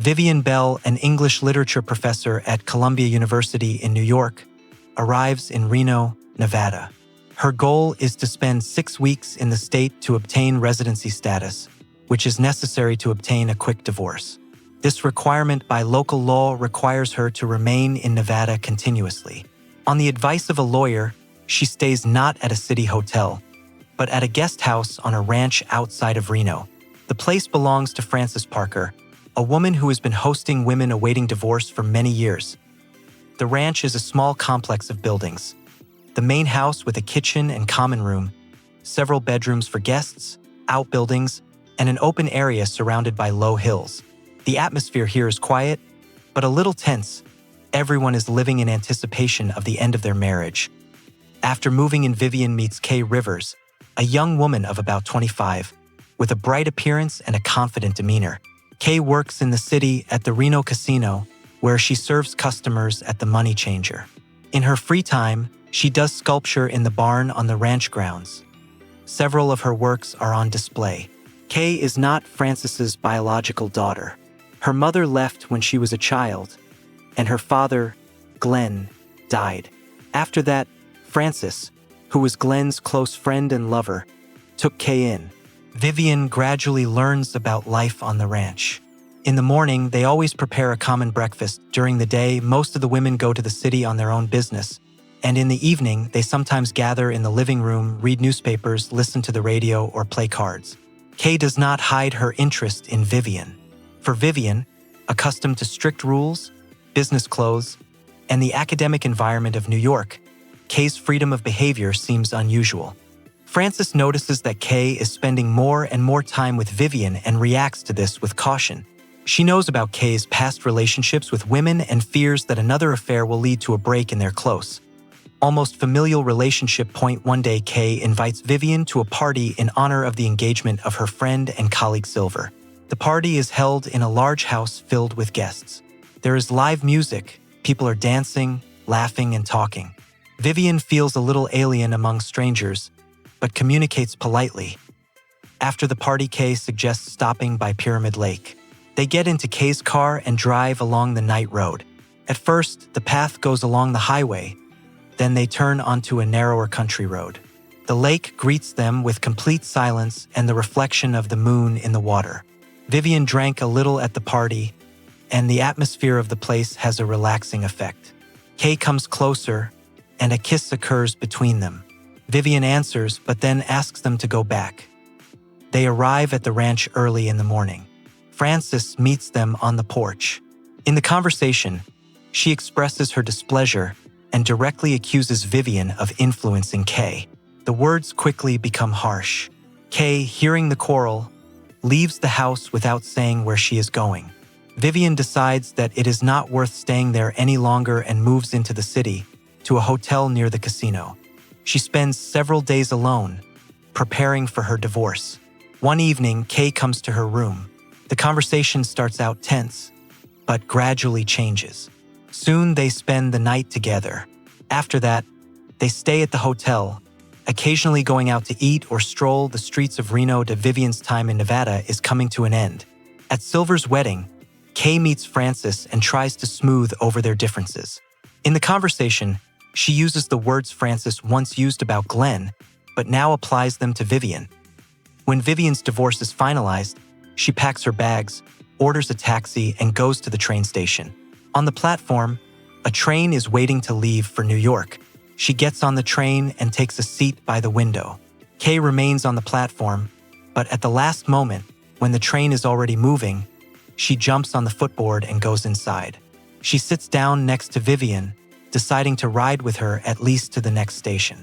Vivian Bell, an English literature professor at Columbia University in New York, arrives in Reno, Nevada. Her goal is to spend 6 weeks in the state to obtain residency status, which is necessary to obtain a quick divorce. This requirement by local law requires her to remain in Nevada continuously. On the advice of a lawyer, she stays not at a city hotel, but at a guest house on a ranch outside of Reno. The place belongs to Frances Parker, a woman who has been hosting women awaiting divorce for many years. The ranch is a small complex of buildings. The main house with a kitchen and common room, several bedrooms for guests, outbuildings, and an open area surrounded by low hills. The atmosphere here is quiet, but a little tense. Everyone is living in anticipation of the end of their marriage. After moving in, Vivian meets Kay Rivers, a young woman of about 25, with a bright appearance and a confident demeanor. Kay works in the city at the Reno Casino, where she serves customers at the money changer. In her free time, she does sculpture in the barn on the ranch grounds. Several of her works are on display. Kay is not Frances's biological daughter. Her mother left when she was a child, and her father, Glenn, died. After that, Frances, who was Glenn's close friend and lover, took Kay in. Vivian gradually learns about life on the ranch. In the morning, they always prepare a common breakfast. During the day, most of the women go to the city on their own business. And in the evening, they sometimes gather in the living room, read newspapers, listen to the radio, or play cards. Kay does not hide her interest in Vivian. For Vivian, accustomed to strict rules, business clothes, and the academic environment of New York, Kay's freedom of behavior seems unusual. Frances notices that Kay is spending more and more time with Vivian and reacts to this with caution. She knows about Kay's past relationships with women and fears that another affair will lead to a break in their close, almost familial relationship. One day, Kay invites Vivian to a party in honor of the engagement of her friend and colleague Silver. The party is held in a large house filled with guests. There is live music, people are dancing, laughing, and talking. Vivian feels a little alien among strangers, but communicates politely. After the party, Kay suggests stopping by Pyramid Lake. They get into Kay's car and drive along the night road. At first, the path goes along the highway, then they turn onto a narrower country road. The lake greets them with complete silence and the reflection of the moon in the water. Vivian drank a little at the party, and the atmosphere of the place has a relaxing effect. Kay comes closer, and a kiss occurs between them. Vivian answers, but then asks them to go back. They arrive at the ranch early in the morning. Frances meets them on the porch. In the conversation, she expresses her displeasure and directly accuses Vivian of influencing Kay. The words quickly become harsh. Kay, hearing the quarrel, leaves the house without saying where she is going. Vivian decides that it is not worth staying there any longer and moves into the city, to a hotel near the casino. She spends several days alone, preparing for her divorce. One evening, Kay comes to her room. The conversation starts out tense, but gradually changes. Soon they spend the night together. After that, they stay at the hotel, occasionally going out to eat or stroll the streets of Reno. Vivian's time in Nevada is coming to an end. At Silver's wedding, Kay meets Frances and tries to smooth over their differences. In the conversation, she uses the words Frances once used about Glenn, but now applies them to Vivian. When Vivian's divorce is finalized, she packs her bags, orders a taxi, and goes to the train station. On the platform, a train is waiting to leave for New York. She gets on the train and takes a seat by the window. Kay remains on the platform, but at the last moment, when the train is already moving, she jumps on the footboard and goes inside. She sits down next to Vivian, deciding to ride with her at least to the next station.